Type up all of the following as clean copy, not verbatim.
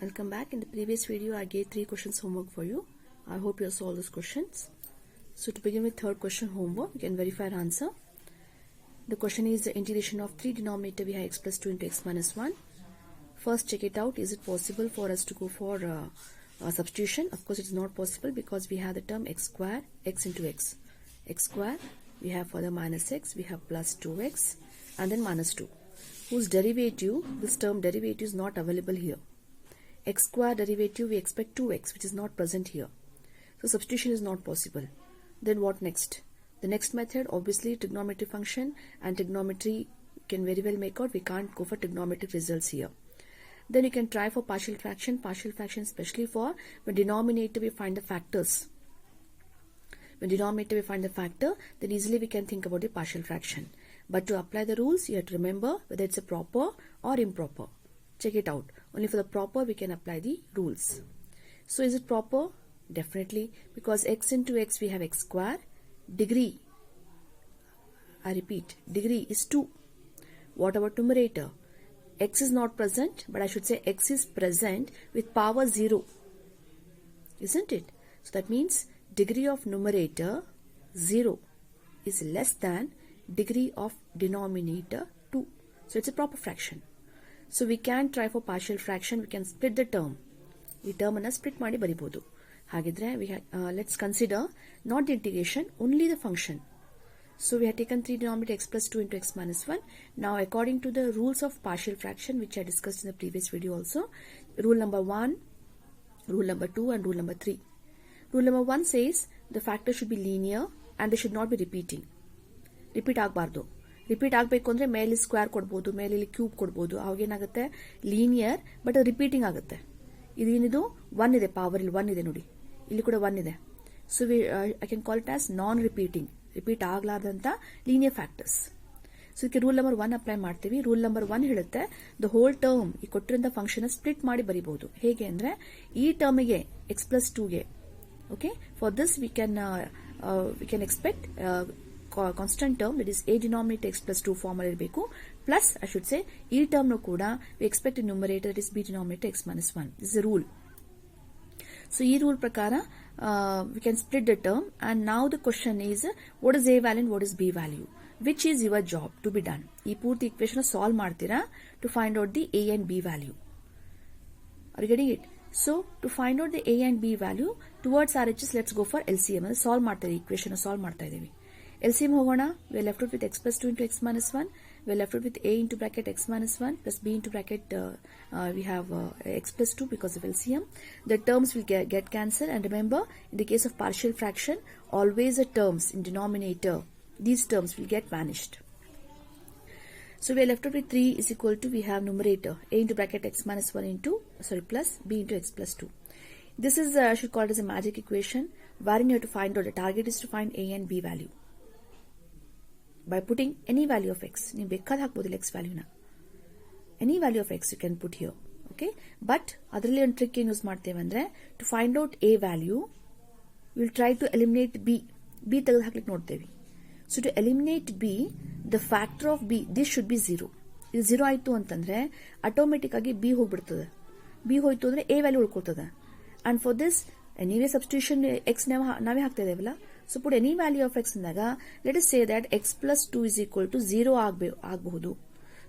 Welcome back. In the previous video, I gave 3 questions homework for you. I hope you have solved those questions. So to begin with third question homework, you can verify our answer. The question is the integration of 3 denominator we have x plus 2 into x minus 1. First check it out. Is it possible for us to go for substitution? Of course, it's not possible because we have the term x square, x into x. X square, we have for the minus x, we have plus 2x and then minus 2. Whose derivative, this term derivative is not available here. X square derivative we expect 2x which is not present here. So substitution is not possible. Then what next? The next method, obviously trigonometry function and trigonometry can very well make out. We can't go for trigonometric results here. Then you can try for partial fraction especially for when denominator we find the factors. When denominator we find the factor, then easily we can think about the partial fraction. But to apply the rules, you have to remember whether it's a proper or improper. Check it out. Only for the proper we can apply the rules. So is it proper? Definitely, because x into x we have x square. Degree, I repeat, degree is 2. What about numerator? X is not present, but I should say x is present with power 0. Isn't it? So that means degree of numerator 0 is less than degree of denominator 2. So it's a proper fraction. So we can try for partial fraction. We can split the term. The term anna split ಮಾಡಿ ಬರಿಬಹುದು. ಹಾಗಿದ್ರೆ let's consider not the integration, only the function. So we have taken 3 denominator x plus 2 into x minus 1. Now according to the rules of partial fraction which I discussed in the previous video also, rule number 1, rule number 2 and rule number 3. Rule number 1 says the factors should be linear and they should not be repeating. Repeat ಆಗಬಾರದು. Repeat ಆಗಬೇಕು ಅಂದ್ರೆ ಮೇಲೆ square ಕೊಡಬಹುದು, ಮೇಲೆ ಇಲ್ಲಿ cube ಕೊಡಬಹುದು. ಅವಾಗ ಏನಾಗುತ್ತೆ, ಲೀನಿಯರ್ ಬಟ್ ರಿಪೀಟಿಂಗ್ ಆಗುತ್ತೆ. ಇದೇನಿದು 1 ಇದೆ, ಪವರ್ ಇಲ್ಲಿ 1 ಇದೆ ನೋಡಿ, ಇಲ್ಲಿ ಕೂಡ 1 ಇದೆ. So I can call it as non repeating, repeat ಆಗಲಾದಂತ ಲೀನಿಯರ್ ಫ್ಯಾಕ್ಟರ್ಸ್. ಸೊ ಇದಕ್ಕೆ ರೂಲ್ ನಂಬರ್ 1 ಅಪ್ಲೈ ಮಾಡ್ತೀವಿ. ರೂಲ್ ನಂಬರ್ 1 ಹೇಳುತ್ತೆ ದ ಹೋಲ್ ಟರ್ಮ್ ಈ ಕೊಟ್ಟಿರೋ ಫಂಕ್ಷನ್ ಸ್ಪ್ಲಿಟ್ ಮಾಡಿ ಬರೀಬಹುದು. ಹೇಗೆ ಅಂದ್ರೆ ಈ ಟರ್ಮ್ಗೆ x plus 2ಗೆ, okay, for this we can expect constant term, that is a denominator x plus 2 form ಇರಬೇಕು. Plus I should say ಈ term ನು ಕೂಡ we expect a numerator that is b denominator x minus 1. This is a rule. So ಈ rule ಪ್ರಕಾರ we can split the term, and now the question is what is a value and what is b value, which is your job to be done. ಈ ಪೂರ್ತಿ equation solve ಮಾಡ್ತೀರಾ to find out the a and b value. Are you getting it? So to find out the a and b value towards RHS, let's go for LCM. solve ಮಾಡ್ತೀವಿ, equation solve ಮಾಡ್ತಾ ಇದೀವಿ. LCM ಹೋಗೋಣ. We are left with x plus 2 into x minus 1. We are left with a into bracket x minus 1 plus b into bracket we have x plus 2 because of LCM. The terms will get cancelled, and remember in the case of partial fraction always the terms in denominator, these terms will get vanished. So we are left with 3 is equal to, we have numerator a into bracket x minus 1 into plus b into x plus 2. This is I should call it as a magic equation wherein you have to find out, the target is to find a and b value by putting any value of x. ನೀವು ಬೇಕಾದ ಹಾಕಬಹುದು x value ನ, any value of x you can put here, okay. But ಅದರಲ್ಲಿ ಒಂದು trick ಏನು use ಮಾಡ್ತೇವೆ ಅಂದ್ರೆ, to find out a value we will try to eliminate b ತೆಗೆದು ಹಾಕ್ಲಿಕ್ಕೆ ನೋಡ್ತೇವೆ. So to eliminate b, the factor of b, this should be 0. ಇದು 0 ಆಯ್ತು ಅಂತಂದ್ರೆ ಆಟೋಮೆಟಿಕ್ ಆಗಿ b ಹೋಗ್ಬಿಡ್ತದೆ. b ಹೋಯ್ತು ಅಂದ್ರೆ a ವ್ಯಾಲ್ಯೂ ಉಳ್ಕೊಳ್ತದೆ. And for this anyway substitution x ನಾವೇ ಹಾಕ್ತಾ ಇದೇವಲ್ಲ. So put any value of x ಅಂದಾಗ, let us say that x plus 2 is equal to 0 ಆಗಬಹುದು.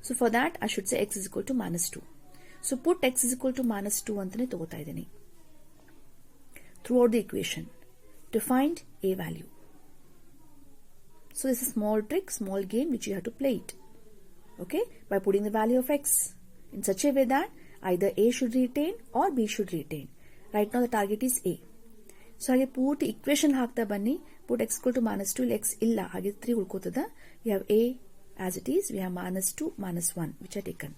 So for that I should say x is equal to minus 2. So put x is equal to minus 2 ಅಂತಾನೆ ತಗೋತಾ ಇದ್ದೀನಿ throughout the equation to find a value. So this is a small trick, small game which you have to play it, okay, by putting the value of x in such a way that either a should retain or b should retain. Right now the target is a. So ಹಾಗೆ ಪೂರ್ತಿ equation ಹಾಕ್ತಾ ಬನ್ನಿ. ಪುಟ್ x equal to minus 2, x ಇಲ್ಲ, ಹಾಗೆ 3 ಉಳ್ಕೋತದ. We have a as it is, we have minus 2, minus 1 which are taken.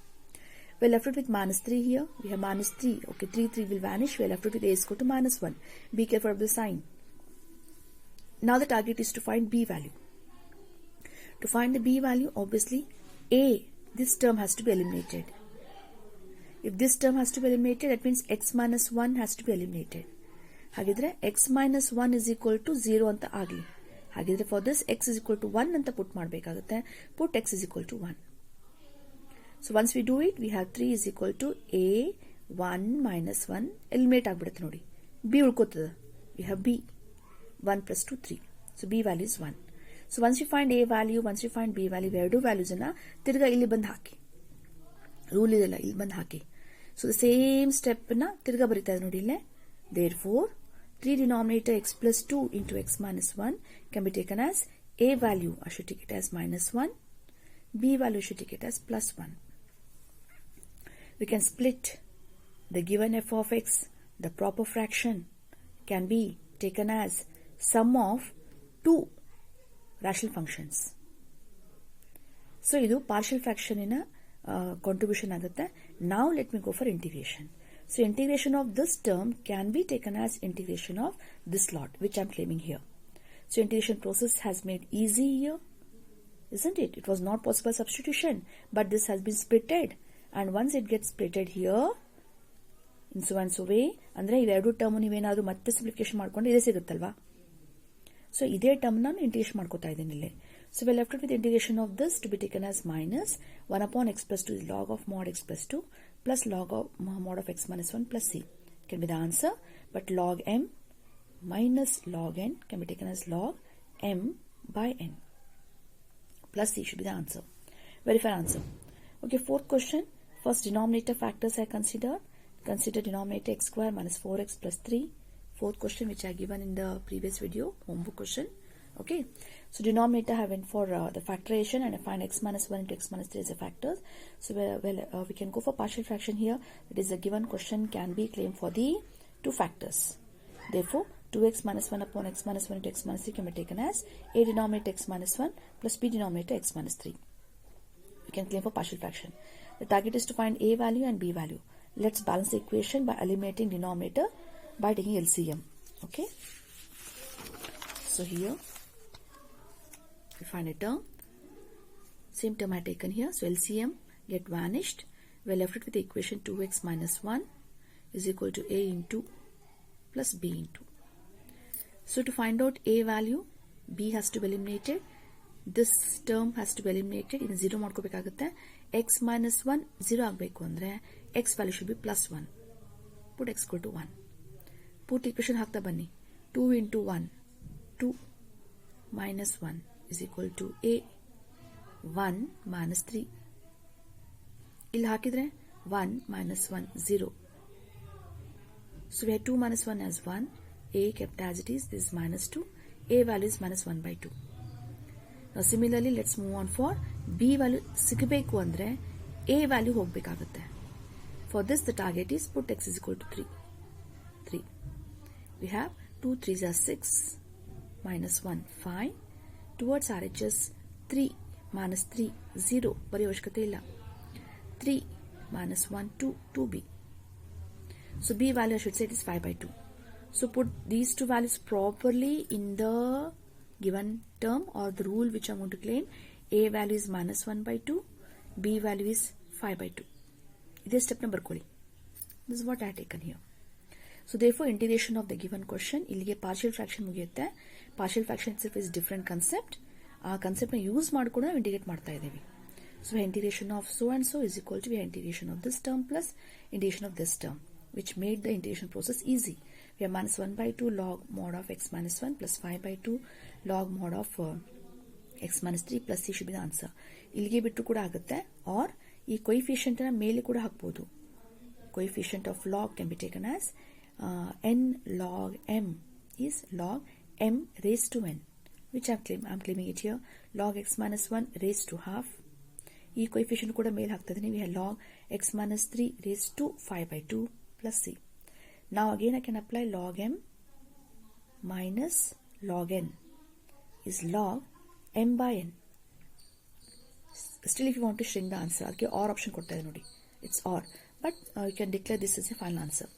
We are left with minus 3 here, we have minus 3, okay, 3 will vanish. We are left with a is equal to minus 1. Be careful of the sign. Now the target is to find b value. To find the b value, obviously a, this term has to be eliminated. If this term has to be eliminated, that means x minus 1 has to be eliminated. ಹಾಗಿದ್ರೆ x minus 1 is equal to 0 ಅಂತ ಆಗಲಿ. ಹಾಗಿದ್ರೆ for this x is equal to 1 ಅಂತ ಪುಟ್ ಮಾಡಬೇಕಾಗುತ್ತೆ. Put x is equal to 1. So once we do it, we have 3 is equal to a 1 minus 1 eliminate ಆಗ್ಬಿಡುತ್ತೆ ನೋಡಿ. b ಉಳ್ಕೋತದೆ. We have b. 1 plus 2, 3. So b value is 1. So once you find a value, once you find b value, ಎರಡು values ಅನ್ನ ತಿರ್ಗಾ ಇಲ್ಲಿ ಬಂದು ಹಾಕಿ. Rule ಇದೆಲ್ಲ ಇಲ್ಲಿ ಬಂದು ಹಾಕಿ. So the same step ನ ತಿರ್ಗಾ ಬರೀತಾ ಇದೆ ನೋಡಿ ಇಲ್ಲೇ. Therefore, 3 denominator x plus 2 into x minus 1 can be taken as a value, I should take it as minus 1. B value, I should take it as plus 1. We can split the given f of x, the proper fraction can be taken as sum of two rational functions. So, idu partial fraction in a contribution agutte. Now, let me go for integration. So, integration of this term can be taken as integration of this lot, which I am claiming here. So, integration process has made easy here, isn't it? It was not possible substitution, but this has been splitted. And once it gets splitted here, in so and so way, andre ivedu term ನೀವೇನಾದರೂ ಮತ್ತೆ simplification ಮಾಡ್ಕೊಂಡು ಇದೇ ಸಿಗುತ್ತಲ್ವಾ. So ಇದೇ term ನಾನು integration ಮಾಡ್ಕೊತಾ ಇದ್ದೀನಿ ಇಲ್ಲಿ. So we are left with integration of this to be taken as minus 1 upon x plus 2 is log of mod x plus 2 plus log of mod of x minus 1 plus c can be the answer. But log m minus log n can be taken as log m by n plus c should be the answer. Verify answer. Okay, fourth question. First denominator factors I consider. Consider denominator x square minus 4x plus 3. Fourth question which I given in the previous video, homework question. Okay, so denominator I went for the factorization and I find x minus 1 into x minus 3 as a factors. So we can go for partial fraction here. It is a given question can be claimed for the two factors. Therefore, 2x minus 1 upon x minus 1 into x minus 3 can be taken as a denominator x minus 1 plus b denominator x minus 3. We can claim for partial fraction. The target is to find a value and b value. Let's balance the equation by eliminating denominator by taking LCM. Okay. So here we find a term. Same term I have taken here. So LCM get vanished. We are left with the equation 2x minus 1 is equal to a into plus b into. So to find out a value, b has to be eliminated. This term has to be eliminated. In 0 ಮಾಡ್ಕೋಬೇಕಾಗುತ್ತೆ. x minus 1 0 ಆಗಬೇಕು ಅಂದ್ರೆ x value should be plus 1. Put x equal to 1. Put equation ಹಾಕ್ತಾ ಬನ್ನಿ. 2 into 1 2 minus 1 is equal to a 1 minus 3. ಇಲ್ಲಿ ಹಾಕಿದ್ರೆ 1 minus 1 0. So we have 2 minus 1 as 1. A kept as it is. This is minus 2. A value is minus 1 by 2. Now similarly, let's move on for b value ಸಿಗಬೇಕು ಅಂದ್ರೆ a value ಹೋಗಬೇಕಾಗುತ್ತೆ. For this, the target is put x is equal to 3. We have 2 3s are 6 minus 1 5. Towards RHS 3 minus 3 0. ಬರೀ ಅವಶ್ಯಕತೆ ಇಲ್ಲ. 3 minus 1 2 2b. So b value I should say it is 5 by 2. So put these two values properly in the given term or the rule which I am going to claim. A value is minus 1 by 2. B value is 5 by 2. This is step number koli. This is what I have taken here. So therefore integration of the given question. Illige partial fraction mugiyutte. Partial fraction itself is different concept. Aa concept na use madkodu ನಾವು integrate ಮಾಡ್ತಾ ಇದ್ದೀವಿ. So integration of so and so is equal to integration of this term plus integration of this term, which made the integration process easy. We have minus 1 by 2 log mod of x minus 1 plus 5 by 2 log mod of x minus 3 plus c should be the answer. ಇಲ್ಲಿಗೆ ಬಿಟ್ಟು ಕೂಡ ಆಗುತ್ತೆ or ಈ coefficient ನ ಮೇಲೆ ಕೂಡ ಹಾಕಬಹುದು. Coefficient of log can be taken as n log m is log m raised to n, which I'm claiming it here. Log x minus 1 raised to half. ಈ coefficient ಕೂಡ ಮೇಲೆ ಹಾಕ್ತಾ ಇದೀನಿ. We have log x minus 3 raised to 5 by 2 plus c. Now again I can apply log m minus log n is log m by n. Still if you want to shrink the answer, okay, or option ಕೊಡ್ತಾ ಇದೆ ನೋಡಿ. It's or, but you can declare this as a final answer.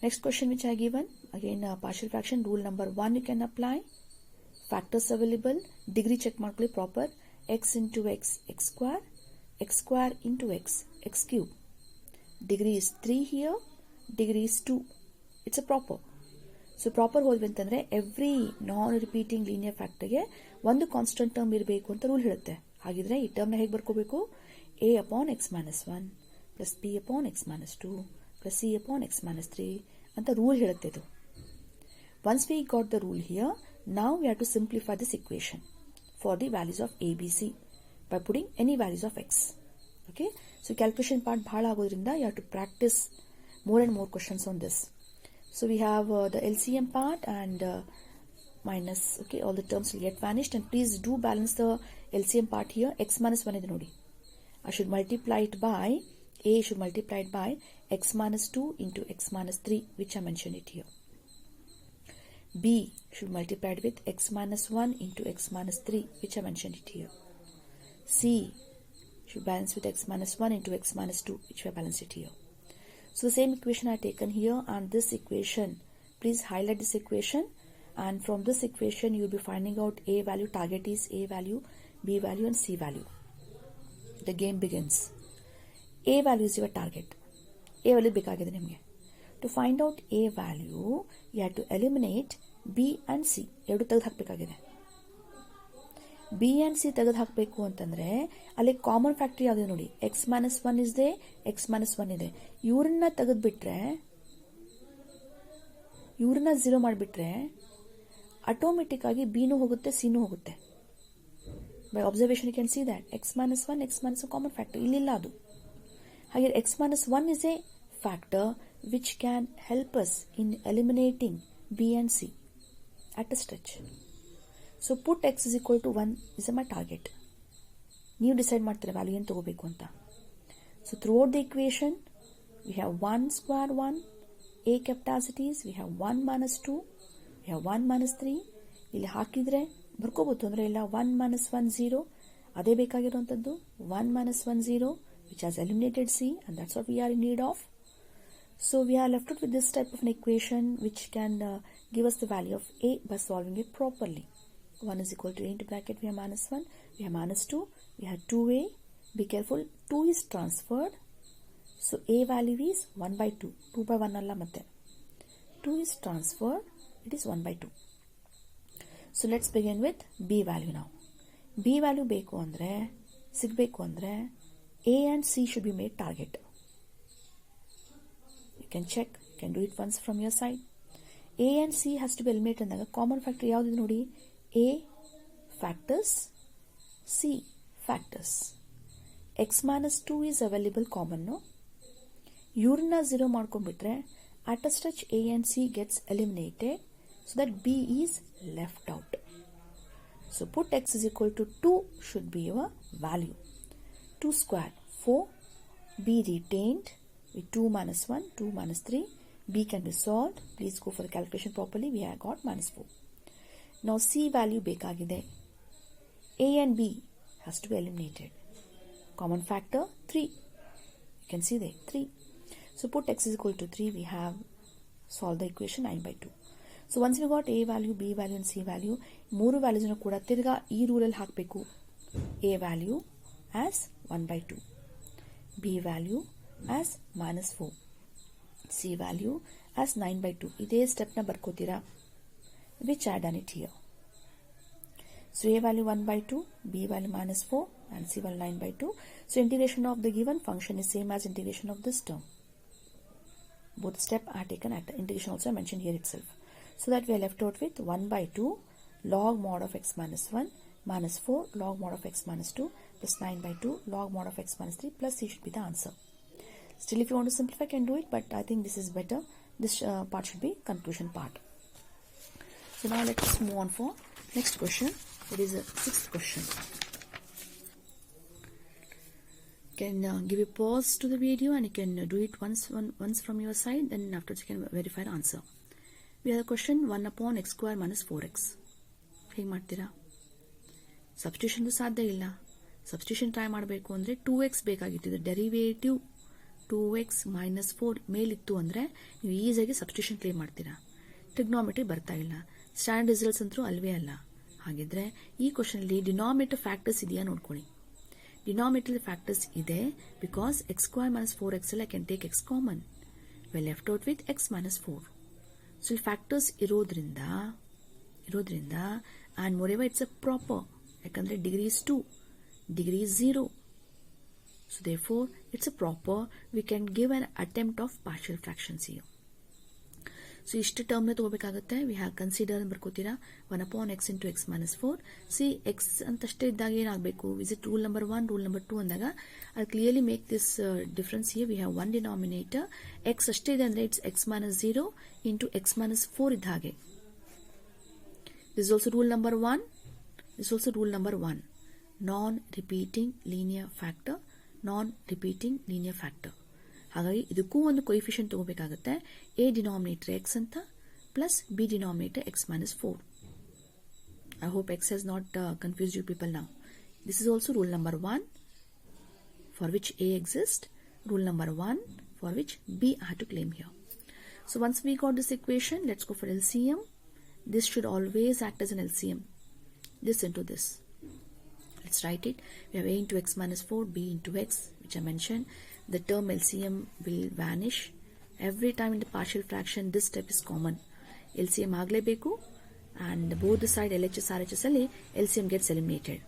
Next question which I given, again partial fraction rule number 1 you can apply. Factors available, degree check ಮಾಡ್ಕೊಳ್ಳಿ proper. X into x, x square into x, x cube. Degree is 3 here, degree is 2. It's a proper. So proper ಹೋದ್ವಿ ಅಂತಂದ್ರೆ every non-repeating linear factorಗೆ ಒಂದು constant term ಇರಬೇಕು ಅಂತ rule ಹೇಳುತ್ತೆ. ಹಾಗಿದ್ರೆ ಈ ಟರ್ಮ್ನ ಹೇಗೆ ಬರ್ಕೋಬೇಕು? a upon x minus 1 plus b upon x minus 2 plus c upon x minus 3 ಅಂತ ರೂಲ್ ಹೇಳುತ್ತೆ ಇದು. Once we got the rule here, now we have to simplify this equation for the values of a, b, c by putting any values of x. Okay, so calculation part bhala agodrinda you have to practice more and more questions on this. So we have the LCM part and minus, okay, all the terms will get vanished, and please do balance the LCM part here. X minus 1 is nodi. I should multiply it by, a should multiply it by x minus 2 into x minus 3, which I mentioned it here. B should multiply it with x minus 1 into x minus 3, which I mentioned it here. C should balance with x minus 1 into x minus 2, which I balanced it here. So the same equation I taken here, and this equation, please highlight this equation, and from this equation you will be finding out a value. Target is a value, b value and c value. The game begins. A value is your target. A value bekagide nimge. To find out a value, you have to eliminate b and c. ಎರಡು ತೆಗೆದು ಹಾಕಬೇಕಾಗಿದೆ. b and c ತೆಗೆದು ಹಾಕಬೇಕು ಅಂತಂದ್ರೆ ಅಲ್ಲಿ common factor ಯಾವುದು ನೋಡಿ. x minus 1 ಇದೆ, x minus 1 ಇದೆ. ಇವ್ರನ್ನ ತೆಗೆದು ಬಿಟ್ರೆ, ಇವ್ರನ್ನ 0 ಮಾಡಿಬಿಟ್ರೆ ಆಟೋಮೆಟಿಕ್ ಆಗಿ b ನೂ ಹೋಗುತ್ತೆ, c ನೂ ಹೋಗುತ್ತೆ. By observation you can see that x minus 1, x minus 1 common factor. ಇಲ್ಲಿಲ್ಲ ಅದು. ಹಾಗೆ x minus 1 is a factor which can help us in eliminating b and c at a stretch. So put x is equal to 1 is my target. ನೀವು decide ಮಾಡ್ತೀರಾ value ಏನು ತಗೋಬೇಕು ಅಂತ. So throughout the equation we have 1 square 1, a kept as it is, we have 1 minus 2, we have 1 minus 3. ಇಲ್ಲಿ ಹಾಕಿದ್ರೆ ಬರ್ಕೋಬಹುದು, ಅಂದರೆ ಇಲ್ಲ 1 minus 1 0 ಅದೇ ಬೇಕಾಗಿರುವಂಥದ್ದು. 1 minus 1 0 which has eliminated c, and that's what we are in need of. So we are left with this type of an equation which can give us the value of a by solving it properly. 1 is equal to a into bracket, we have minus 1, we have minus 2, we have 2a. Be careful, 2 is transferred. So a value is 1 by 2. 2 by 1 alla matte. 2 is transferred, it is 1 by 2. So let's begin with b value now. b value beku andre, sigbeku andre, a and c should be made target. You can check, you can do it once from your side. A and c has to be eliminated andaga common factor yavudu nodi. A factors, c factors. x minus 2 is available common, no? Ivrna 0 ಮಾಡ್ಕೊಂಡ್ಬಿಟ್ರೆ at a stretch a and c gets eliminated, so that b is left out. So put x is equal to 2 should be your value. 2 square 4, b retained with 2 minus 1, 2 minus 3. b can be solved. Please go for the calculation properly. We have got minus 4. Now c value bekagide. A and b has to be eliminated. Common factor 3. You can see there 3. So put x is equal to 3. We have solved the equation 9 by 2. So once we got a value, b value and c value, ಮೂರು values ಅನ್ನು ಕೂಡ ತಿರ್ಗಾ ಈ rule ಅಲ್ಲಿ ಹಾಕಬೇಕು. a value as 1 by 2, b value as minus 4, c value as 9 by 2. ಇದೇ step ನ ಬರ್ಕೋತೀರಾ, which I done it here. So a value 1 by 2, b value minus 4 and c value 9 by 2. So integration of the given function is same as integration of this term. Both step are taken at the integration also mentioned here itself. So that we are left out with 1 by 2 log mod of x minus 1 minus 4 log mod of x minus 2 plus 9 by 2 log mod of x minus 3 plus c should be the answer. Still if you want to simplify can do it, but I think this is better. This part should be conclusion part. So now let us move on for next question. It is a sixth question. You can give a pause to the video and you can do it once from your side, then afterwards you can verify the answer. We have a question 1 upon x square minus 4x. ಹೇಗೆ ಮಾಡ್ತೀರಾ? Substitution ಸಾಧ್ಯ ಇಲ್ಲ. Substitution try ಮಾಡಬೇಕು ಅಂದರೆ 2x ಬೇಕಾಗಿತ್ತು. Derivative 2x minus 4 ಮೇಲಿತ್ತು ಅಂದರೆ ನೀವು ಈಸಿಯಾಗಿ ಸಬ್ಸ್ಟಿಟ್ಯೂಷನ್ ಕ್ಲೇಮ್ ಮಾಡ್ತೀರಾ. ಟ್ರಿಗ್ನೋಮೆಟ್ರಿ ಬರ್ತಾ ಇಲ್ಲ. ಸ್ಟ್ಯಾಂಡರ್ಡ್ ರಿಸಲ್ಟ್ಸ್ ಅಂತೂ ಅಲ್ವೇ ಅಲ್ಲ. ಹಾಗಿದ್ರೆ ಈ ಕ್ವಶನ್ ಅಲ್ಲಿ ಡಿನಾಮಿನೇಟರ್ ಫ್ಯಾಕ್ಟರ್ಸ್ ಇದೆಯಾ ನೋಡ್ಕೊಳ್ಳಿ. ಡಿನಾಮಿನೇಟರ್ ಫ್ಯಾಕ್ಟರ್ಸ್ ಇದೆ, because x square minus 4x ಅಲ್ಲಿ I can take x common. We are left out with x minus 4. So ಇಲ್ಲಿ ಫ್ಯಾಕ್ಟರ್ಸ್ ಇರೋದ್ರಿಂದ and moreover it's a proper, ಯಾಕಂದ್ರೆ degree is 2, degree is 0. So therefore it's a proper, we can give an attempt of partial fractions here. So ಇಷ್ಟು ಟರ್ಮ್ನ ತಗೋಬೇಕಾಗುತ್ತೆ. We have consider ಬರ್ಕೋತೀರಾ 1/x into x minus 4. See x ಅಂತಷ್ಟೇ ಇದ್ದಾಗ ಏನಾಗಬೇಕು, is it rule number 1 rule number 2 ಅಂದಾಗ I clearly make this difference here. We have one denominator, x ಅಷ್ಟೇ ಇದೆ ಅಂದರೆ it's x minus 0 into x minus 4 ಇದ್ದ ಹಾಗೆ. This is also rule number 1, this is also rule number 1. Non repeating linear factor, non repeating linear factor. ಹಾಗಾಗಿ ಇದಕ್ಕೂ ಒಂದು coefficient ತಗೋಬೇಕಾಗುತ್ತೆ. A denominator X ಅಂತ plus B denominator X minus 4. I hope X has not confused you people now. This is also rule number 1 for which A exist, rule number 1 for which B I have to claim here. So once we got this equation, let's go for LCM. This should always act as an LCM. This into this. Let's write it. We have a into x minus 4, b into x, which I mentioned. The term LCM will vanish. Every time in the partial fraction, this step is common. LCM aglebeku, and both the side LHS, RHS alli LCM gets eliminated.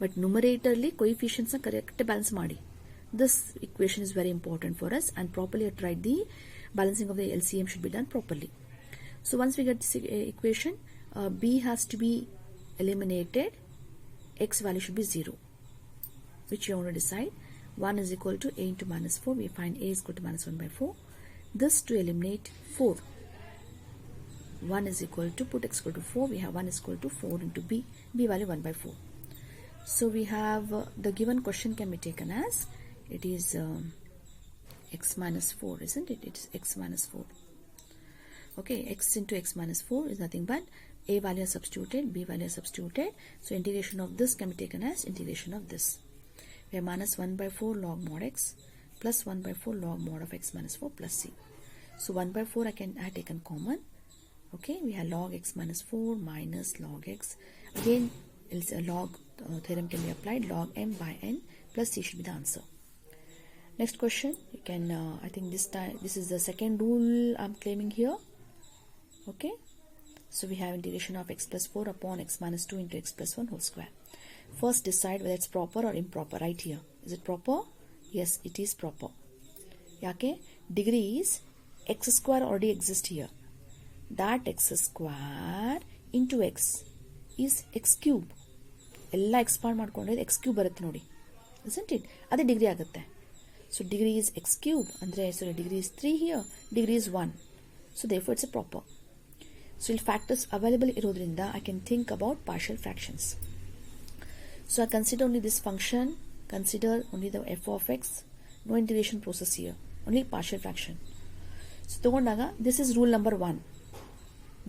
But numeratorly coefficients are correct balance maadi. This equation is very important for us, and properly write the balancing of the LCM should be done properly. So once we get this equation, b has to be eliminated. X value should be 0, which you want to decide. 1 is equal to a into minus 4. We find a is equal to minus 1 by 4. This to eliminate 4. 1 is equal to, put x equal to 4. We have 1 is equal to 4 into b. b value 1 by 4. So we have the given question can be taken as, it is x minus 4, isn't it? It is x minus 4. Okay, x into x minus 4 is nothing but a value is substituted, b value is substituted. So integration of this can be taken as integration of this. We have minus 1 by 4 log mod x plus 1 by 4 log mod of x minus 4 plus c. So 1 by 4 I have taken common. Okay, we have log x minus 4 minus log x. Again, log theorem can be applied. Log m by n plus c should be the answer. Next question, you can, I think this time, this is the second rule I'm claiming here. Okay, so we have integration of x plus 4 upon x minus 2 into x plus 1 whole square. First decide whether it's proper or improper. Right here, is it proper? Yes, it is proper. Yake degrees x square already exists here. That x square into x is x cube. Ella expand madkonಡ್ರೆ x cube ಬರುತ್ತೆ ನೋಡಿ, isn't it? ಅದೇ degree ಆಗುತ್ತೆ. So degree is x cube, andre so degree is 3 here, degree is 1. So therefore it's a proper. So if factors available irodrinda, I can think about partial fractions. So I consider only this function, consider only the f of x, no integration process here, only partial fraction. So ತಗೊಂಡಾಗ this is rule number 1,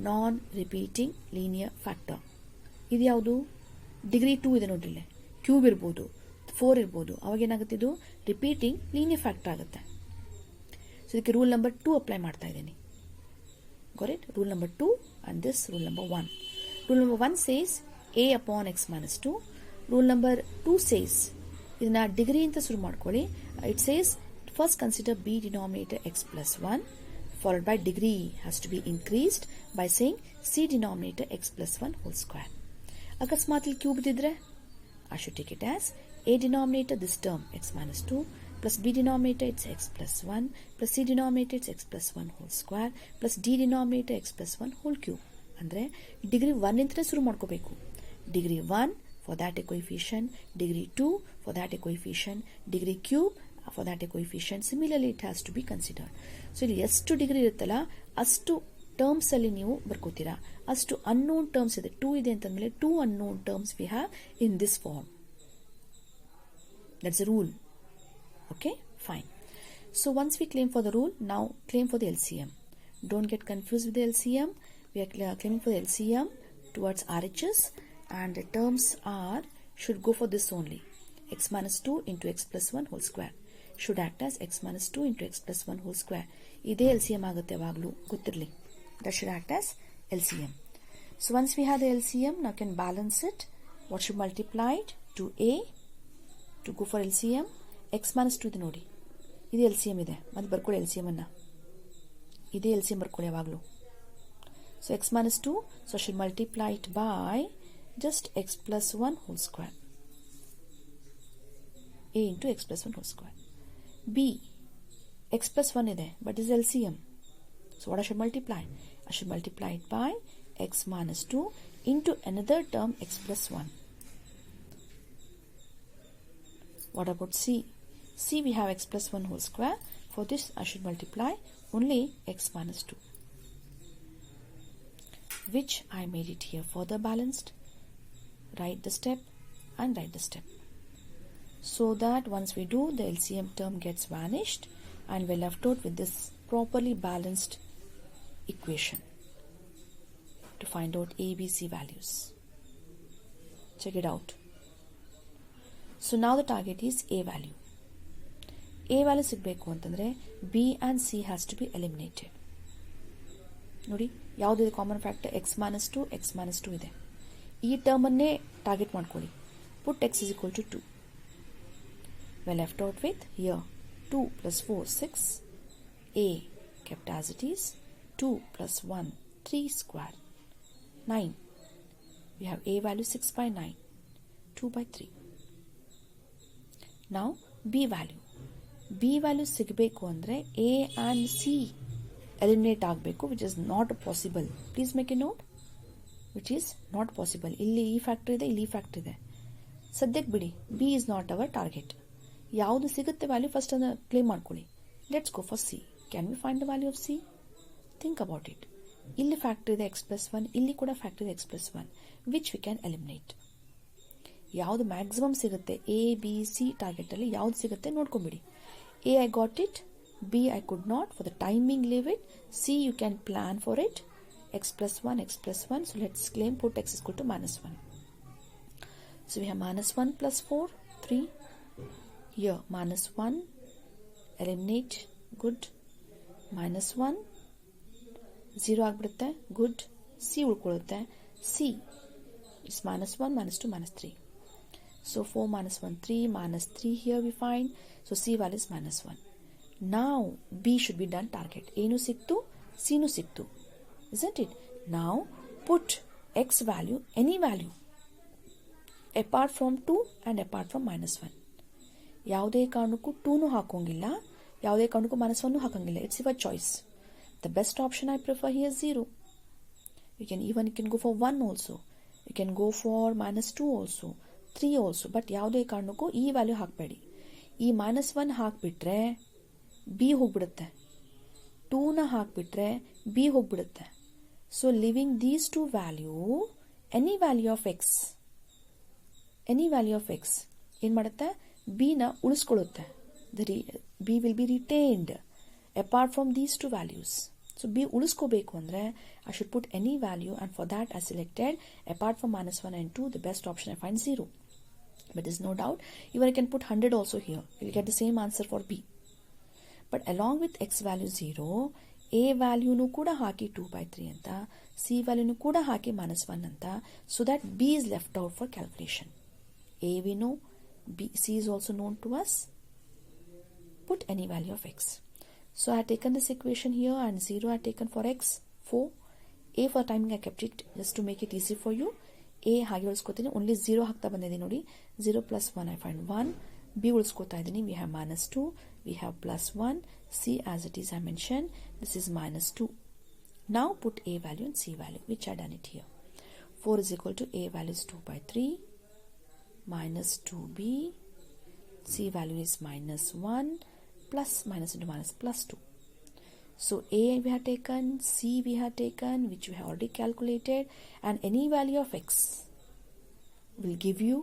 non repeating linear factor. ಇದು ಯಾವುದು? Degree 2 ಇದೆ ನೋಡ್ರಿ, ಇಲ್ಲಿ cube ಇರ್ಬೋದು, 4 ಇರ್ಬೋದು. ಅವಾಗ ಏನಾಗುತ್ತೆ, ಇದು ರಿಪೀಟಿಂಗ್ ಲೀನಿಯರ್ ಫ್ಯಾಕ್ಟರ್ ಆಗುತ್ತೆ. ಸೊ ಇದಕ್ಕೆ ರೂಲ್ ನಂಬರ್ 2 ಅಪ್ಲೈ ಮಾಡ್ತಾ ಇದ್ದೀನಿ. Got it? Rule number 2 and this rule number 1. Rule number 1 says a upon x minus 2. Rule number 2 says, ಇದನ್ನ ಡಿಗ್ರಿ ಅಂತ ಶುರು ಮಾಡ್ಕೊಳ್ಳಿ. It says first consider b denominator x plus 1 followed by degree has to be increased by saying c denominator x plus 1 whole square. ಅಕಸ್ಮಾತ್ ಇಲ್ಲಿ cube ಇದ್ದಿದ್ರೆ I should take it as a denominator this term x minus 2 plus b denominator it's x plus 1 plus c denominator it's x plus 1 whole square plus d denominator x plus 1 whole cube. ಅಂದ್ರೆ degree 1 ಇಂದ ಶುರು ಮಾಡ್ಕೋಬೇಕು. Degree 1 for that a coefficient, degree 2 for that a coefficient, degree cube for that a coefficient. Similarly it has to be considered. So ಇಲ್ಲಿ ಎಷ್ಟು degree ಇರುತ್ತಲ್ಲ ಅಷ್ಟು terms ಅಲ್ಲಿ ನೀವು ಬರ್ಕೋತೀರಾ. ಅಷ್ಟು ಅನ್ನೋನ್ ಟರ್ಮ್ಸ್ ಇದೆ, 2 ಇದೆ ಅಂತಂದ್ಮೇಲೆ 2 unknown terms we have in this form. That's a rule. Okay, fine. So once we claim for the rule, now claim for the LCM. Don't get confused with the LCM. We are claiming for the LCM towards RHS, and the terms are should go for this only. X minus 2 into x plus 1 whole square should act as x minus 2 into x plus 1 whole square. Ide LCM ಆಗುತ್ತೆ ಯಾವಾಗಲೂ ಗೊತ್ತಿರಲಿ. That should act as LCM. So once we have the LCM, now can balance it. What should multiply it to a to go for LCM? x minus 2 ಇದೆ ನೋಡಿ, ಇದು LCM ಇದೆ, ಮತ್ತೆ ಬರ್ಕೊಳ್ಳಿ LCM ಅನ್ನ, ಇದೇ LCM ಬರ್ಕೊಳ್ಳಿ ಯಾವಾಗಲೂ. So x minus 2, so I should multiply it by just x plus 1 whole square, a into x plus 1 whole square. B, x plus 1 ide, but is LCM. So what I should multiply? I should multiply it by x minus 2 into another term x plus 1. What about C? C we have x plus 1 whole square. For this I should multiply only x minus 2. Which I made it here further balanced. Write the step and write the step. So that once we do, the LCM term gets vanished and we're left out with this properly balanced equation to find out A, B, C values. Check it out. So now the target is A value. A value sigbeku antandre B and C has to be eliminated. ನೋಡಿ ಯಾವುದಿದೆ common factor x minus 2 ಇದೆ. ಈ term ಅನ್ನೇ target ಮಾಡ್ಕೊಳ್ಳಿ. Put x is equal to 2. We're left out with here 2 plus 4 6. A kept as it is. 2 plus 1 3 square 9. We have A value 6 by 9. 2 by 3. Now B value. B value sigbeku andre A and C eliminate ಆಗಬೇಕು, which is not possible. Please make a note. Which is not possible. ಇಲ್ಲಿ ಈ factor ಇದೆ, ಇಲ್ಲಿ ಈ factor ಇದೆ. ಸದ್ಯಕ್ಕೆ ಬಿಡಿ, B is not our target. ಯಾವುದು ಸಿಗುತ್ತೆ ವ್ಯಾಲ್ಯೂ ಫಸ್ಟ್ ಅನ್ನು ಕ್ಲೇಮ್ ಮಾಡ್ಕೊಳ್ಳಿ. Let's go for C. Can we find the value of C? Think about it. ಇಲ್ಲಿ ಫ್ಯಾಕ್ಟರ್ ಇದೆ x plus 1, ಇಲ್ಲಿ ಕೂಡ ಫ್ಯಾಕ್ಟರ್ ಇದೆ x plus 1, which we can eliminate. ಯಾವುದು ಮ್ಯಾಕ್ಸಿಮಮ್ ಸಿಗುತ್ತೆ A, B, C ಟಾರ್ಗೆಟ್ ಅಲ್ಲಿ ಯಾವ್ದು ಸಿಗುತ್ತೆ ನೋಡ್ಕೊಂಬಿಡಿ. A I got it, B I could not. For the timing leave it. C you can plan for it. X plus 1, x plus 1. So let's claim put x is equal to minus 1. So we have minus 1 plus 4, 3. Here minus 1. Eliminate. Good. Minus 1. 0 ಆಗ್ಬಿಡುತ್ತೆ. Good. C ಉಳ್ಕೊಳ್ಳುತ್ತೆ. C is minus 1, minus 2, minus 3. So 4 minus 1, 3. Minus 3 here we find. So C value is minus 1. Now B should be done target. A nu siktu, C nu siktu. Isn't it? Now put x value, any value, apart from 2 and apart from minus 1. ಯಾವುದೇ ಕಾರಣಕ್ಕೂ 2 ನು ಹಾಕೋಂಗಿಲ್ಲ, ಯಾವುದೇ ಕಾರಣಕ್ಕೂ minus 1 ನು ಹಾಕೋಂಗಿಲ್ಲ. It's your choice. The best option I prefer here is 0. You can go for 1 also. You can go for minus 2 also, 3 also. But ಯಾವುದೇ ಕಾರಣಕ್ಕೂ ಈ value ಹಾಕಬೇಡಿ. ಈ minus 1 ಹಾಕ್ಬಿಟ್ರೆ B ಹೋಗ್ಬಿಡುತ್ತೆ, 2 ನ ಹಾಕ್ಬಿಟ್ರೆ B ಹೋಗ್ಬಿಡುತ್ತೆ. So living these two value, any value of X ಏನ್ ಮಾಡುತ್ತೆ, B ನ ಉಳಿಸ್ಕೊಳ್ಳುತ್ತೆ. B will be retained apart from these two values. So B ಉಳಿಸ್ಕೋಬೇಕು ಅಂದ್ರೆ I should put any value, and for that I selected apart from minus 1 and 2, the best option I find 0. But there's no doubt, even I can put 100 also here. You'll get the same answer for B. But along with x value 0, A value nu kuda haki 2 by 3 anta, C value nu kuda haki minus 1 anta, so that B is left out for calculation. A we know, B, C is also known to us. Put any value of x. So I have taken this equation here, and 0 I have taken for x, 4. A for timing I kept it just to make it easy for you. A hage ಉಳಿಸ್ಕೋತೀನಿ, only 0 ಹಾಕ್ತಾ ಬಂದಿದೆ ನೋಡಿ. 0 plus 1 I find 1. B ಉಳಿಸ್ಕೋತಾ ಇದ್ದೀನಿ, we have minus 2, we have plus 1. C as it is I mentioned, this is minus 2. Now put A value and C value, which I done it here. 4 is equal to A value is 2 by 3 minus 2B. C value is minus 1 plus minus into minus plus 2. So A we have taken, C we have taken, which we have already calculated, and any value of x will give you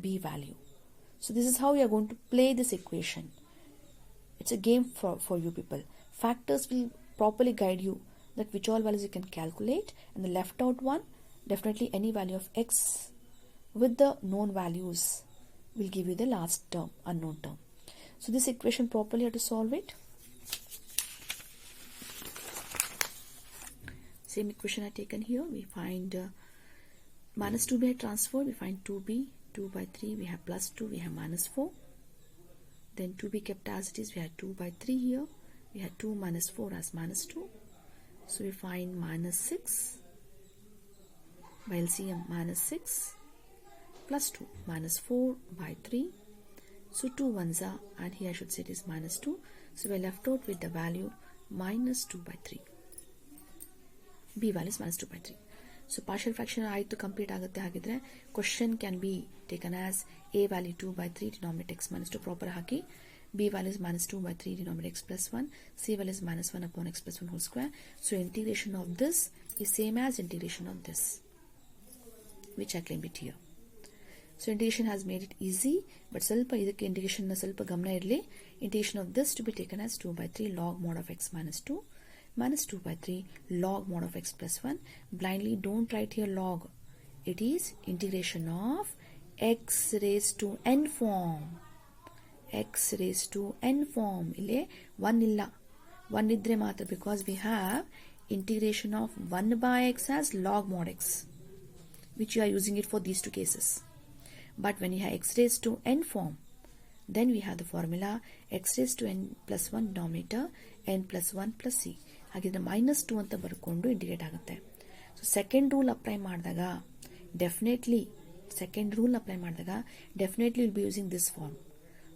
B value. So this is how you are going to play this equation. It's a game for you people. Factors will properly guide you that which all values you can calculate, and the left out one, definitely any value of x with the known values will give you the last term, unknown term. So this equation properly you have to solve it. Same equation I taken here. We find minus 2b I transferred. We find 2b, 2 by 3. We have plus 2. We have minus 4. Then 2b kept as it is. We had 2 by 3 here. We had 2 minus 4 as minus 2. So we find minus 6 by LCM, minus 6 plus 2 minus 4 by 3. So 2 ones are, and here I should say it is minus 2. So we are left out with the value minus 2 by 3. B value is minus 2 by 3. So partial fraction ಆಯಿತು complete ಆಗುತ್ತೆ. ಹಾಗಿದ್ರೆ question can be taken as A value 2 by 3 denominator x minus 2 proper hockey, B value is minus 2 by 3 denominator x plus 1, C value is minus 1 upon x plus 1 whole square. So integration of this is same as integration of this, which I claim it here. So integration has made it easy, but ಸ್ವಲ್ಪ ಇದಕ್ಕೆ integration ನ ಸ್ವಲ್ಪ ಗಮನ ಇರಲಿ. Integration of this to be taken as 2 by 3 log mod of x minus 2 minus 2 by 3 log mod of x plus 1. Blindly don't write here log. It is integration of x raised to n form. X raised to n form. ಇಲ್ಲಿ 1 ಇಲ್ಲ. 1 ಇದ್ರೆ ಮಾತ್ರ, because we have integration of 1 by x as log mod x, which you are using it for these two cases. But when you have x raised to n form, then we have the formula x raised to n plus 1 denominator n plus 1 plus c. ಹಾಗಿದ್ರೆ minus 2 ಅಂತ ಬರ್ಕೊಂಡು integrate ಆಗುತ್ತೆ. So second rule apply ಮಾಡಿದಾಗ definitely will be using this form.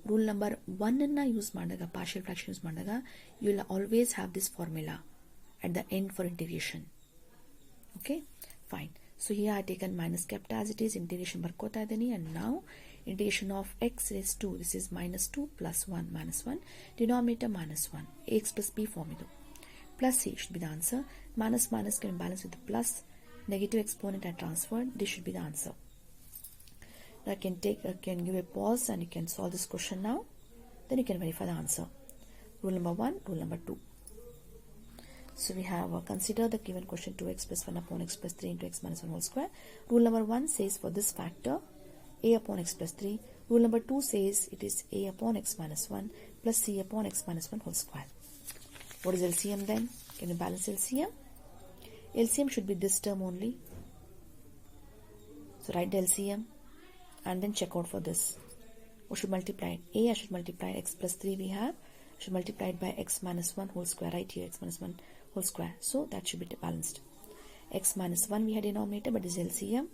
Rule number 1 ಅನ್ನ use ಮಾಡಿದಾಗ, partial fraction use ಮಾಡಿದಾಗ, you will always have this formula at the end for integration. Okay, fine. So here I taken minus kept as it is, integration barkota ideni, and now integration of x raised to, this is minus 2 plus 1 minus 1, denominator minus 1, ax plus b form idu, plus c should be the answer. Minus minus can balance with the plus, negative exponent I transferred, this should be the answer. Now I can give a pause and you can solve this question now, then you can verify the answer. Rule number 1, rule number 2. So we have consider the given question 2x plus 1 upon x plus 3 into x minus 1 whole square. Rule number 1 says for this factor a upon x plus 3. Rule number 2 says it is a upon x minus 1 plus c upon x minus 1 whole square. What is LCM then? Can you balance LCM? LCM should be this term only. So write the LCM and then check out for this. What should multiply? A I should multiply x plus 3 we have. I should multiply it by x minus 1 whole square right here, x minus 1 whole square. So that should be balanced. X minus 1 we had denominator, but is LCM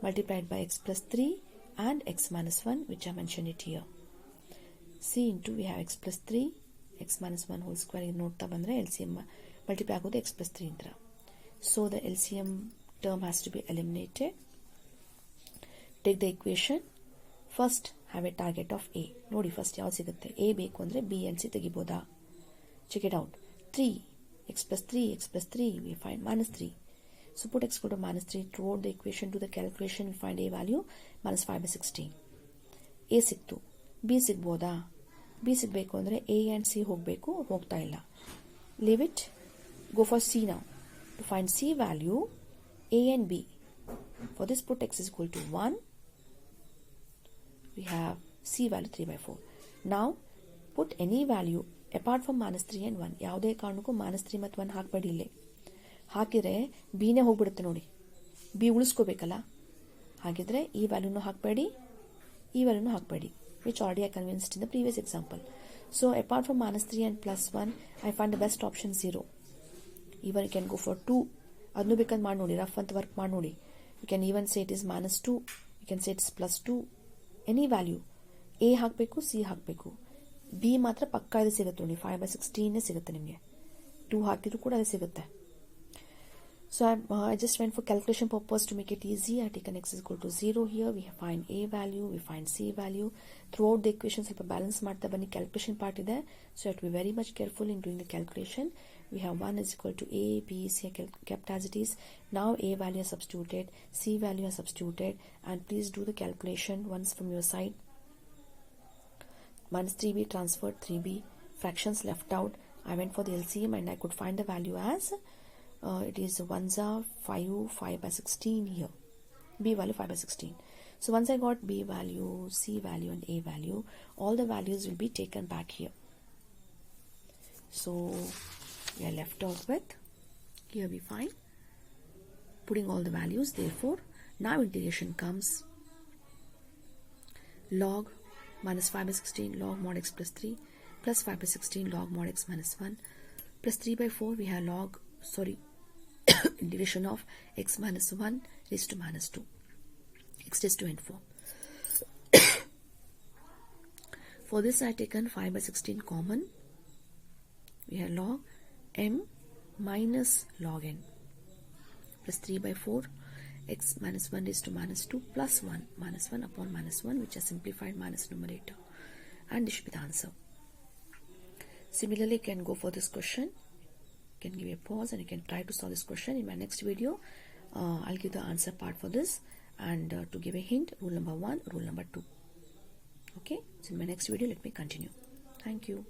multiplied by x plus 3 and x minus 1, which I mentioned it here. C into we have x plus 3, x minus 1 whole square nota bandre LCM multiply agodu x plus 3 intra. So the LCM term has to be eliminated. Take the equation. First have a target of a. Nodi first yav sigutte. A beku andre b and c tegiboda. Check it out. 3 x plus 3 we find minus 3. So put x equal to minus 3 throughout the equation. Do the calculation. We find a value minus 5 by 16. A siktu. B sigboda. B sigbeku andre a and c hogbeku, hogta illa. Leave it. Go for c now. To find c value, a and b. For this put x is equal to 1. We have c value 3 by 4. Now put any value apart from minus 3 and 1. ಯಾವುದೇ ಕಾರಣಕ್ಕೂ minus 3 ಮತ್ತು 1 ಹಾಕಬೇಡಿ. ಇಲ್ಲೇ ಹಾಕಿದ್ರೆ b ನೇ ಹೋಗ್ಬಿಡುತ್ತೆ ನೋಡಿ. b ಉಳಿಸ್ಕೋಬೇಕಲ್ಲ. ಹಾಗಿದ್ರೆ ಈ ವ್ಯಾಲ್ಯೂನು ಹಾಕಬೇಡಿ, ಈ ವ್ಯಾಲ್ಯೂನು ಹಾಕಬೇಡಿ, which already I convinced in the previous example. So apart from minus 3 and plus 1, I find the best option 0. Even you can go for 2. ಅದನ್ನು ಬೇಕಂತ ಮಾಡಿ ನೋಡಿ, ರಫ್ ಅಂತ ವರ್ಕ್ ಮಾಡಿ ನೋಡಿ. You can even say it is minus 2. You can say it is plus 2. Any value. A ಹಾಕಬೇಕು, C ಹಾಕಬೇಕು. B ಮಾತ್ರ ಪಕ್ಕಾ ಇದು ಸಿಗುತ್ತೆ ನೋಡಿ, 5 by 16 ಸಿಗುತ್ತೆ ನಿಮಗೆ. 2 ಹಾಕಿದ್ರು ಕೂಡ ಅದು ಸಿಗುತ್ತೆ. So I just went for calculation purpose to make it easy. I taken x is equal to 0 here. We find a value, we find c value. Throughout the equation ಸ್ವಲ್ಪ balance ಮಾಡ್ತಾ ಬನ್ನಿ. Calculation part ಇದೆ. So you have to be very much careful in doing the calculation. We have 1 is equal to a, b, c kept as it is. Now a value is substituted, c value is substituted, and please do the calculation once from your side. Minus 3b transferred, 3b fractions left out. I went for the LCM and I could find the value as it is 1s are 5 by 16 here. B value 5 by 16. So once I got B value, C value and A value, all the values will be taken back here. So we are left out with, here we find putting all the values. Therefore now integration comes log minus 5 by 16 log mod x plus 3 plus 5 by 16 log mod x minus 1 plus 3 by 4. We have integration of x minus 1 raised to minus 2, x raised to n form. For this I taken 5 by 16 common. We have log m minus log n plus 3 by 4 x minus 1 raised to minus 2 plus 1 minus 1 upon minus 1, which is simplified minus numerator, and this should be the answer. Similarly, you can go for this question. You can give a pause and you can try to solve this question. In my next video, I'll give the answer part for this, and to give a hint, rule number 1, rule number 2. Okay, so in my next video, let me continue. Thank you.